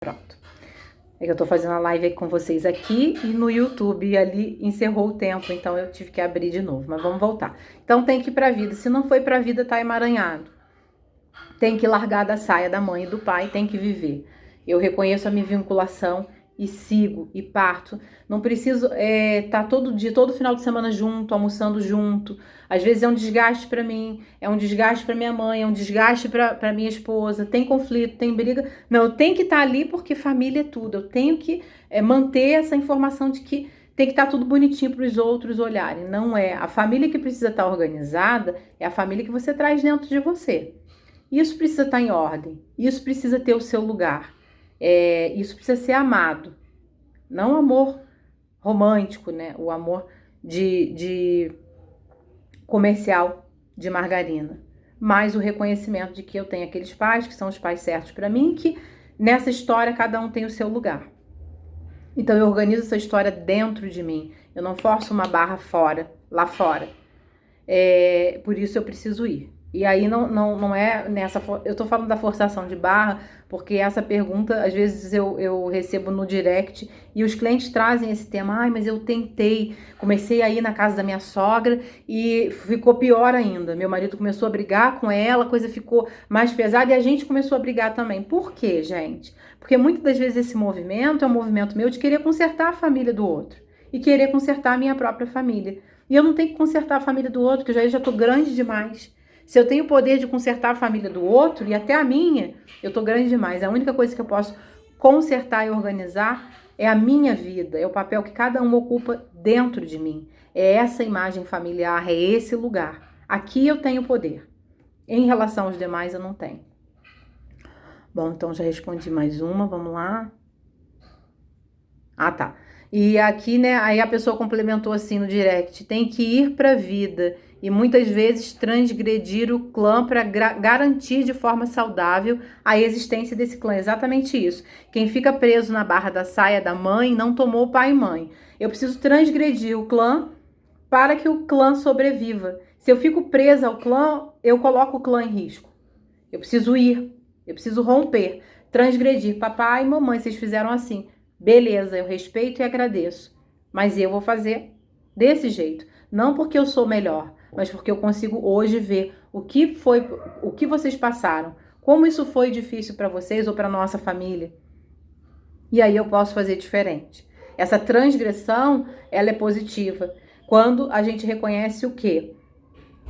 Pronto. É que eu tô fazendo a live aí com vocês aqui e no YouTube, e ali encerrou o tempo, então eu tive que abrir de novo, mas vamos voltar. Então tem que ir pra vida, se não foi pra vida, tá emaranhado. Tem que largar da saia da mãe e do pai, tem que viver. Eu reconheço a minha vinculação e sigo e parto. Não preciso tá todo dia, todo final de semana junto, almoçando junto. Às vezes é um desgaste para mim, é um desgaste para minha mãe, é um desgaste para minha esposa. Tem conflito, tem briga. Não, eu tenho que estar ali porque família é tudo. Eu tenho que manter essa informação de que tem que estar tudo bonitinho para os outros olharem. Não é. A família que precisa estar organizada é a família que você traz dentro de você. Isso precisa estar em ordem, isso precisa ter o seu lugar, isso precisa ser amado. Não amor romântico, né? O amor de comercial de margarina, mas o reconhecimento de que eu tenho aqueles pais que são os pais certos para mim, que nessa história cada um tem o seu lugar. Então eu organizo essa história dentro de mim, eu não forço uma barra fora, lá fora. Por isso eu preciso ir. E aí não é nessa... Eu tô falando da forçação de barra, porque essa pergunta, às vezes eu recebo no direct, e os clientes trazem esse tema. Ai, mas eu tentei, comecei a ir na casa da minha sogra, e ficou pior ainda. Meu marido começou a brigar com ela, a coisa ficou mais pesada, e a gente começou a brigar também. Por quê, gente? Porque muitas das vezes esse movimento é um movimento meu de querer consertar a família do outro, e querer consertar a minha própria família. E eu não tenho que consertar a família do outro, que eu já tô grande demais. Se eu tenho o poder de consertar a família do outro, e até a minha, eu tô grande demais. A única coisa que eu posso consertar e organizar é a minha vida, é o papel que cada um ocupa dentro de mim. É essa imagem familiar, é esse lugar. Aqui eu tenho poder. Em relação aos demais, eu não tenho. Bom, então já respondi mais uma, vamos lá. Ah, tá. E aqui, né, aí a pessoa complementou assim no direct, tem que ir para a vida e muitas vezes transgredir o clã para garantir de forma saudável a existência desse clã. Exatamente isso. Quem fica preso na barra da saia da mãe não tomou pai e mãe. Eu preciso transgredir o clã para que o clã sobreviva. Se eu fico presa ao clã, eu coloco o clã em risco. Eu preciso ir, eu preciso romper, transgredir. Papai e mamãe, vocês fizeram assim. Beleza, eu respeito e agradeço, mas eu vou fazer desse jeito. Não porque eu sou melhor, mas porque eu consigo hoje ver o que vocês passaram, como isso foi difícil para vocês ou para nossa família. E aí eu posso fazer diferente. Essa transgressão, ela é positiva. Quando a gente reconhece o quê?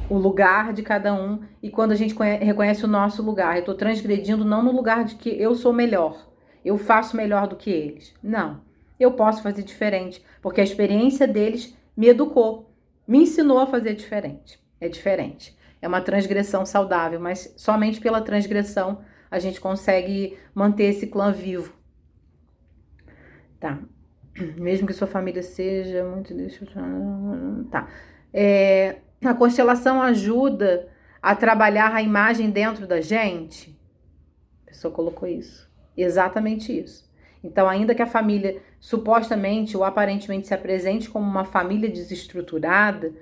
O lugar de cada um, e quando a gente reconhece o nosso lugar. Eu tô transgredindo não no lugar de que eu sou melhor, eu faço melhor do que eles. Não, eu posso fazer diferente, porque a experiência deles me educou, me ensinou a fazer diferente. É diferente. É uma transgressão saudável, mas somente pela transgressão a gente consegue manter esse clã vivo. Tá. Mesmo que sua família seja muito... Tá. A constelação ajuda a trabalhar a imagem dentro da gente? A pessoa colocou isso. Exatamente isso. Então, ainda que a família supostamente ou aparentemente se apresente como uma família desestruturada,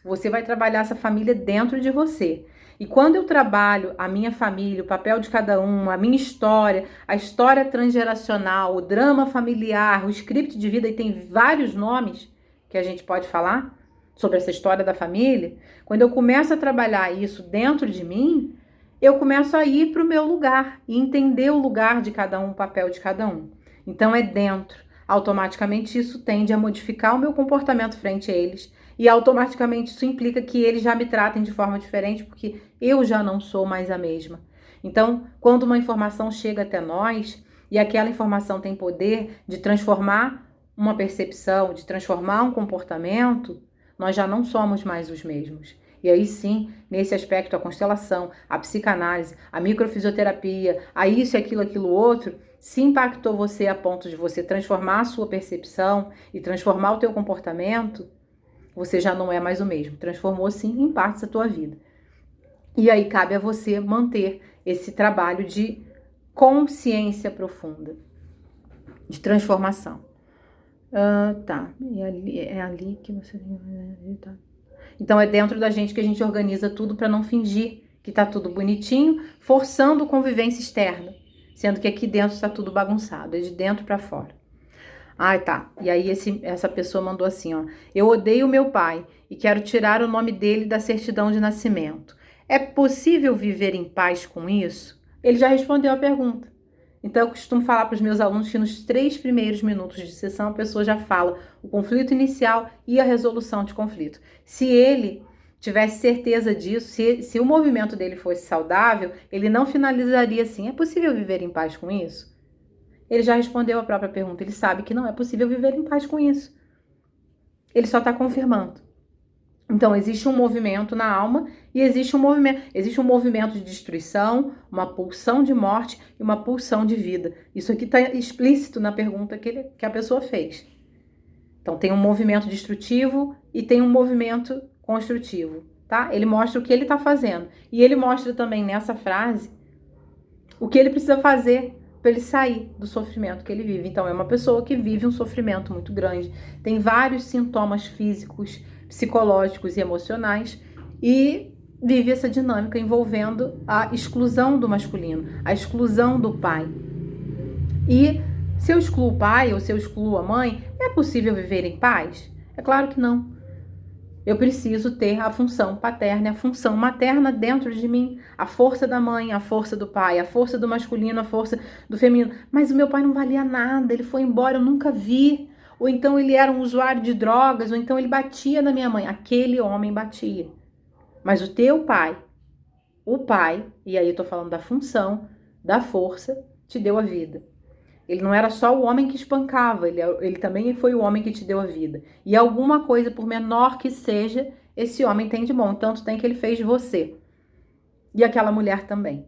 você vai trabalhar essa família dentro de você. E quando eu trabalho a minha família, o papel de cada um, a minha história, a história transgeracional, o drama familiar, o script de vida, e tem vários nomes que a gente pode falar sobre essa história da família, quando eu começo a trabalhar isso dentro de mim, eu começo a ir para o meu lugar e entender o lugar de cada um, o papel de cada um. Então é dentro. Automaticamente isso tende a modificar o meu comportamento frente a eles, e automaticamente isso implica que eles já me tratem de forma diferente, porque eu já não sou mais a mesma. Então, quando uma informação chega até nós, e aquela informação tem poder de transformar uma percepção, de transformar um comportamento, nós já não somos mais os mesmos. E aí sim, nesse aspecto, a constelação, a psicanálise, a microfisioterapia, a isso, aquilo, outro, se impactou você a ponto de você transformar a sua percepção e transformar o teu comportamento, você já não é mais o mesmo. Transformou sim em partes da tua vida. E aí cabe a você manter esse trabalho de consciência profunda, de transformação. Tá, é ali que você... Tá. Então é dentro da gente que a gente organiza tudo para não fingir que tá tudo bonitinho, forçando convivência externa. sendo que aqui dentro está tudo bagunçado, é de dentro para fora. Ah, tá. E aí essa pessoa mandou assim, ó: eu odeio meu pai e quero tirar o nome dele da certidão de nascimento. É possível viver em paz com isso? Ele já respondeu a pergunta. Então, eu costumo falar para os meus alunos que nos 3 primeiros minutos de sessão a pessoa já fala o conflito inicial e a resolução de conflito. Se ele tivesse certeza disso, se o movimento dele fosse saudável, ele não finalizaria assim: é possível viver em paz com isso? Ele já respondeu a própria pergunta, ele sabe que não é possível viver em paz com isso. Ele só está confirmando. Então, existe um movimento na alma e existe um movimento de destruição, uma pulsão de morte e uma pulsão de vida. Isso aqui está explícito na pergunta que a pessoa fez. Então, tem um movimento destrutivo e tem um movimento construtivo, tá? Ele mostra o que ele está fazendo. E ele mostra também nessa frase o que ele precisa fazer para ele sair do sofrimento que ele vive. Então, é uma pessoa que vive um sofrimento muito grande. Tem vários sintomas físicos, psicológicos e emocionais e vive essa dinâmica envolvendo a exclusão do masculino, a exclusão do pai. E se eu excluo o pai ou se eu excluo a mãe, é possível viver em paz? É claro que não. Eu preciso ter a função paterna e a função materna dentro de mim. A força da mãe, a força do pai, a força do masculino, a força do feminino. Mas o meu pai não valia nada, ele foi embora, eu nunca vi. Ou então ele era um usuário de drogas, ou então ele batia na minha mãe. Aquele homem batia. Mas o teu pai, e aí eu tô falando da função, da força, te deu a vida. Ele não era só o homem que espancava, ele também foi o homem que te deu a vida. E alguma coisa, por menor que seja, esse homem tem de bom. Tanto tem que ele fez você. E aquela mulher também.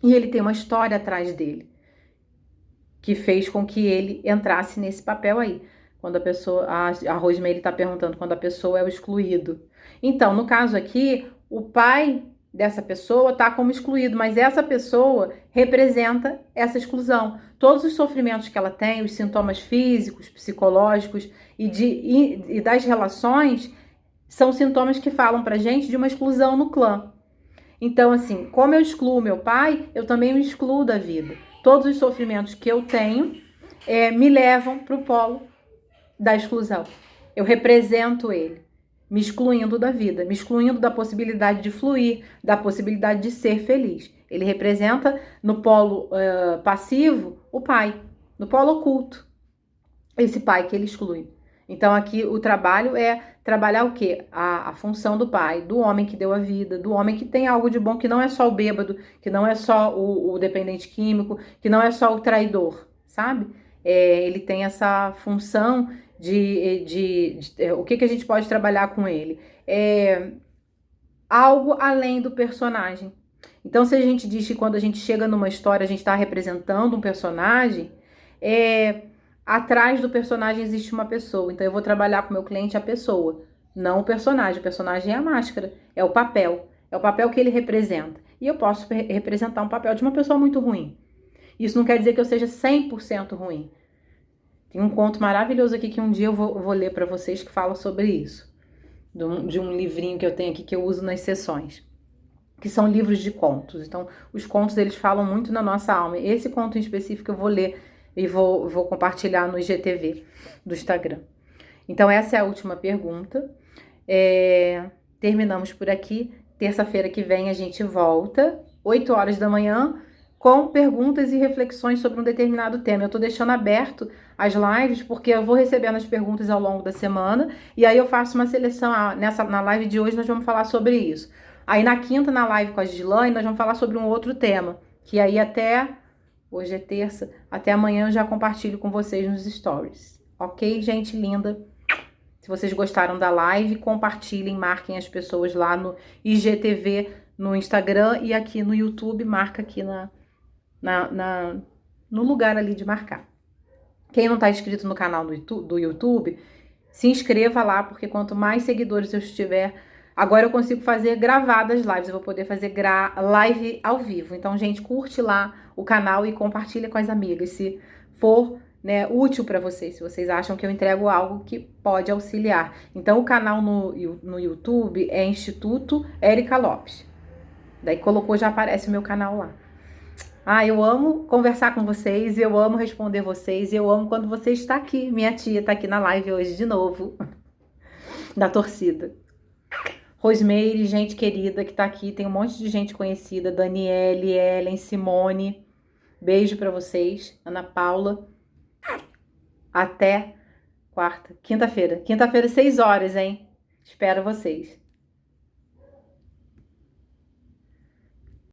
E ele tem uma história atrás dele, que fez com que ele entrasse nesse papel aí. Quando a pessoa, a Rosemary está perguntando, quando a pessoa é o excluído. Então, no caso aqui, o pai dessa pessoa está como excluído, mas essa pessoa representa essa exclusão. Todos os sofrimentos que ela tem, os sintomas físicos, psicológicos e das relações, são sintomas que falam pra gente de uma exclusão no clã. Então, assim, como eu excluo meu pai, eu também me excluo da vida. Todos os sofrimentos que eu tenho me levam para o polo da exclusão. Eu represento ele, me excluindo da vida, me excluindo da possibilidade de fluir, da possibilidade de ser feliz. Ele representa no polo passivo o pai, no polo oculto, esse pai que ele exclui. Então aqui o trabalho é trabalhar o quê? A função do pai, do homem que deu a vida, do homem que tem algo de bom, que não é só o bêbado, que não é só o dependente químico, que não é só o traidor, sabe? Ele tem essa função o que a gente pode trabalhar com ele? Algo além do personagem. Então, se a gente diz que quando a gente chega numa história, a gente está representando um personagem, atrás do personagem existe uma pessoa. Então, eu vou trabalhar com o meu cliente a pessoa, não o personagem. O personagem é a máscara, é o papel que ele representa. E eu posso representar um papel de uma pessoa muito ruim. Isso não quer dizer que eu seja 100% ruim. Tem um conto maravilhoso aqui que um dia eu vou ler para vocês que fala sobre isso. De um livrinho que eu tenho aqui que eu uso nas sessões. Que são livros de contos. Então, os contos, eles falam muito na nossa alma. Esse conto em específico eu vou ler e vou compartilhar no IGTV do Instagram. Então, essa é a última pergunta. Terminamos por aqui. Terça-feira que vem a gente volta, 8 horas da manhã, com perguntas e reflexões sobre um determinado tema. Eu tô deixando aberto as lives, porque eu vou recebendo as perguntas ao longo da semana, e aí eu faço uma seleção. Na live de hoje nós vamos falar sobre isso. Aí na quinta, na live com a Gislaine, nós vamos falar sobre um outro tema, que aí hoje é terça, até amanhã eu já compartilho com vocês nos stories. Ok, gente linda? Se vocês gostaram da live, compartilhem, marquem as pessoas lá no IGTV, no Instagram e aqui no YouTube, marca aqui no lugar ali de marcar. Quem não está inscrito no canal do YouTube, se inscreva lá, porque quanto mais seguidores eu tiver, agora eu consigo fazer gravadas lives, eu vou poder fazer live ao vivo. Então, gente, curte lá o canal e compartilha com as amigas, se for útil para vocês, se vocês acham que eu entrego algo que pode auxiliar. Então, o canal no YouTube é Instituto Érica Lopes. Daí colocou, já aparece o meu canal lá. Ah, eu amo conversar com vocês, eu amo responder vocês, eu amo quando você está aqui. Minha tia está aqui na live hoje de novo, da torcida. Rosemary, gente querida que tá aqui, tem um monte de gente conhecida, Daniele, Ellen, Simone, beijo pra vocês, Ana Paula, até quinta-feira, 6 horas, hein? Espero vocês.